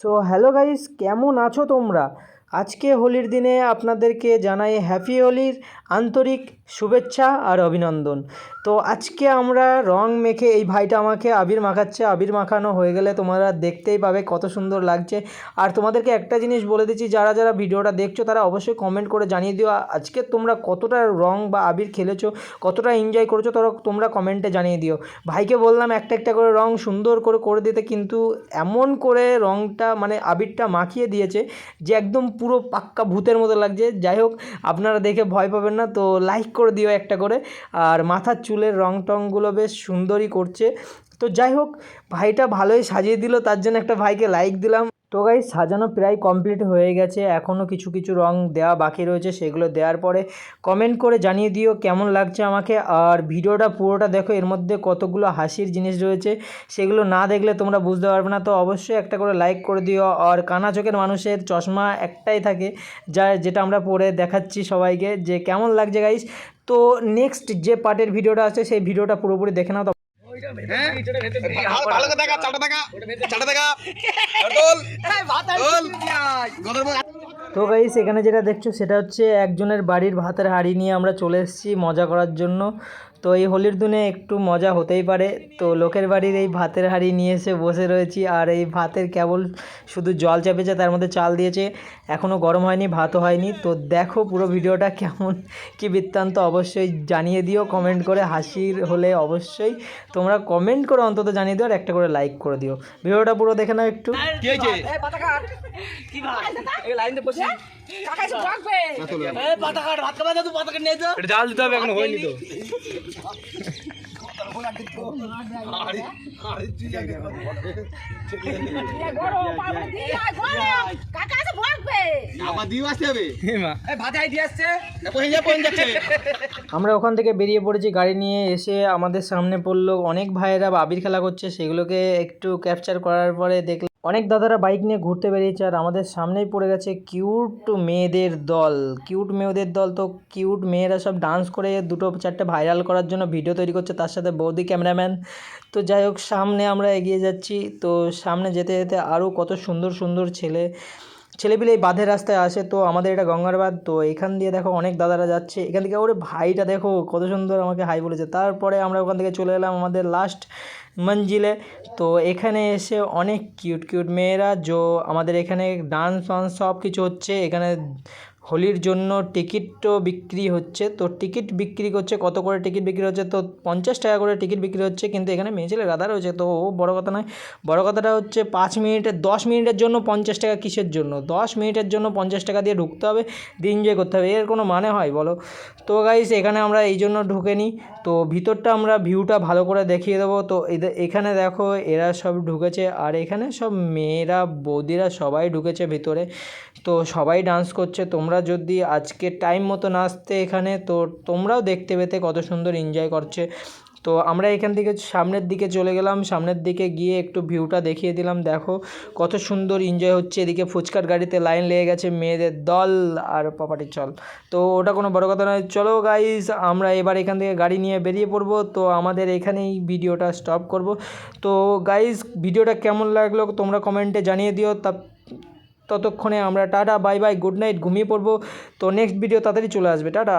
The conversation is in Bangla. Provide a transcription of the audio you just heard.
সো হ্যালো গাইস, কেমন আছো তোমরা? আজকে হোলির দিনে আপনাদেরকে জানাই হ্যাপি হোলির আন্তরিক শুভেচ্ছা আর অভিনন্দন। তো আজকে আমরা রং মেখে, এই ভাইটা আমাকে আবির মাখাচ্ছে। আবির মাখানো হয়ে গেলে তোমরা দেখতেই পাবে কত সুন্দর লাগছে। আর তোমাদেরকে একটা জিনিস বলে দিচ্ছি, যারা যারা ভিডিওটা দেখছো তারা অবশ্যই কমেন্ট করে জানিয়ে দিও আজকে তোমরা কতটা রং বা আবির খেলেছো, কতটা এনজয় করেছো তোমরা কমেন্টে জানিয়ে দিও। ভাইকে বললাম একটা একটা করে রং সুন্দর করে করে দিতে, কিন্তু এমন করে রংটা মানে আবিরটা মাখিয়ে দিয়েছে যে একদম পুরো পাক্কা ভূতের মতো লাগছে। যাই হোক, আপনারা দেখে ভয় পাবেন না, তো লাইক করে দিও একটা করে। আর মাথার চুলের রং টংগুলো বেশ সুন্দরই করছে। তো যাই হোক, ভাইটা ভালোই সাজিয়ে দিল, তার জন্য একটা ভাইকে লাইক দিলাম। তো গাইস, সাজানো প্রায় কমপ্লিট হয়ে গেছে, এখনও কিছু কিছু রং দেওয়া বাকি রয়েছে। সেগুলো দেওয়ার পরে কমেন্ট করে জানিয়ে দিও কেমন লাগছে আমাকে। আর ভিডিওটা পুরোটা দেখো, এর মধ্যে কতগুলো হাসির জিনিস রয়েছে, সেগুলো না দেখলে তোমরা বুঝতে পারবে না। তো অবশ্যই একটা করে লাইক করে দিও। আর কানা চোখের মানুষের চশমা একটাই থাকে, যেটা আমরা পরে দেখাচ্ছি সবাইকে যে কেমন লাগছে গাইস। তো নেক্সট যে পার্টের ভিডিওটা আছে সেই ভিডিওটা পুরোপুরি দেখে নাও। তো গাইস, এখানে যেটা দেখছো সেটা হচ্ছে একজনের বাড়ির ভাতের হাঁড়ি নিয়ে আমরা চলে এসেছি মজা করার জন্য। তো এই হোলির দিনে একটু মজা হতেই পারে। তো লোকের বাড়ির এই ভাতের হাঁড়ি নিয়ে এসে বসে রয়েছি, আর এই ভাতের কেবল শুধু জল চাপেছে, তার মধ্যে চাল দিয়েছে, এখনও গরম হয়নি, ভাতও হয়নি। তো দেখো পুরো ভিডিওটা কেমন কি বৃত্তান্ত অবশ্যই জানিয়ে দিও কমেন্ট করে। হাসির হলে অবশ্যই তোমরা কমেন্ট করে অন্তত জানিয়ে দিও, আর একটা করে লাইক করে দিও। ভিডিওটা পুরো দেখে নাও একটু। জাল দিতে হবে, এখনো হয়নি তো। আমরা ওখান থেকে বেরিয়ে পড়েছি গাড়ি নিয়ে। এসে আমাদের সামনে পড়লো অনেক ভাইয়েরা আবির খেলা করছে, সেগুলোকে একটু ক্যাপচার করার পরে দেখলাম অনেক দাদারা বাইক নিয়ে ঘুরতে বেরিয়েছে। আর আমাদের সামনেই পড়ে গেছে কিউট মেয়েদের দল। তো কিউট মেয়েরা সব ডান্স করে দুটো চারটে ভাইরাল করার জন্য ভিডিও তৈরি করছে, তার সাথে বৌদি ক্যামেরাম্যান। তো যাই হোক, সামনে আমরা এগিয়ে যাচ্ছি। তো সামনে যেতে যেতে আরও কত সুন্দর সুন্দর ছেলেপিলে এই বাঁধের রাস্তায় আসে। তো আমাদের এটা গঙ্গার বাঁধ। তো এখান দিয়ে দেখো অনেক দাদারা যাচ্ছে এখান থেকে। ওরে ভাইটা দেখো কত সুন্দর আমাকে হাই বলেছে। তারপরে আমরা ওখান থেকে চলে এলাম আমাদের লাস্ট মঞ্জিলে। তো এখানে এসে অনেক কিউট কিউট মেয়েরা আমাদের এখানে ডান্স ফান্স সব কিছু হচ্ছে। এখানে হোলির জন্য টিকিটও বিক্রি হচ্ছে। তো টিকিট বিক্রি করছে, কত করে টিকিট বিক্রি হচ্ছে? তো 50 টাকা করে টিকিট বিক্রি হচ্ছে। কিন্তু এখানে মেয়ে ছেলে গাদা রয়েছে, তো বড় কথা নয়। বড় কথাটা হচ্ছে 10 মিনিটের জন্য 50 টাকা। কিসের জন্য 10 মিনিটের জন্য 50 টাকা দিয়ে ঢুকতে হবে, দিয়ে এনজয় করতে হবে? এর কোনো মানে হয় বলো? তো গাইস, এখানে আমরা এই জন্য ঢুকে নিই। তো ভিতরটা আমরা ভিউটা ভালো করে দেখিয়ে দেবো। তো এখানে দেখো এরা সব ঢুকেছে, আর এখানে সব মেয়েরা বৌদিরা সবাই ঢুকেছে ভিতরে। তো সবাই ডান্স করছে। তোমরা যদি আজকে টাইম মতো না আসতে এখানে, তো তোমরাও দেখতে পেতে কত সুন্দর এনজয় করছে। তো আমরা এখান থেকে সামনের দিকে চলে গেলাম। সামনের দিকে গিয়ে একটু ভিউটা দেখিয়ে দিলাম। দেখো কত সুন্দর এনজয় হচ্ছে। এদিকে ফুচকার গাড়িতে লাইন লেগে গেছে মেয়েদের দল আর পাপাটি চল। তো ওটা কোনো বড় কথা নয়। চলো গাইস, আমরা এবার এখান থেকে গাড়ি নিয়ে বেরিয়ে পড়বো। তো আমাদের এখানেই ভিডিওটা স্টপ করব। তো গাইস, ভিডিওটা কেমন লাগলো তোমরা কমেন্টে জানিয়ে দিও। ততক্ষণে আমরা tata bye bye good night, ঘুমিয়ে পড়বো। তো নেক্সট ভিডিও তাড়াতাড়ি চলে আসবে। টাটা।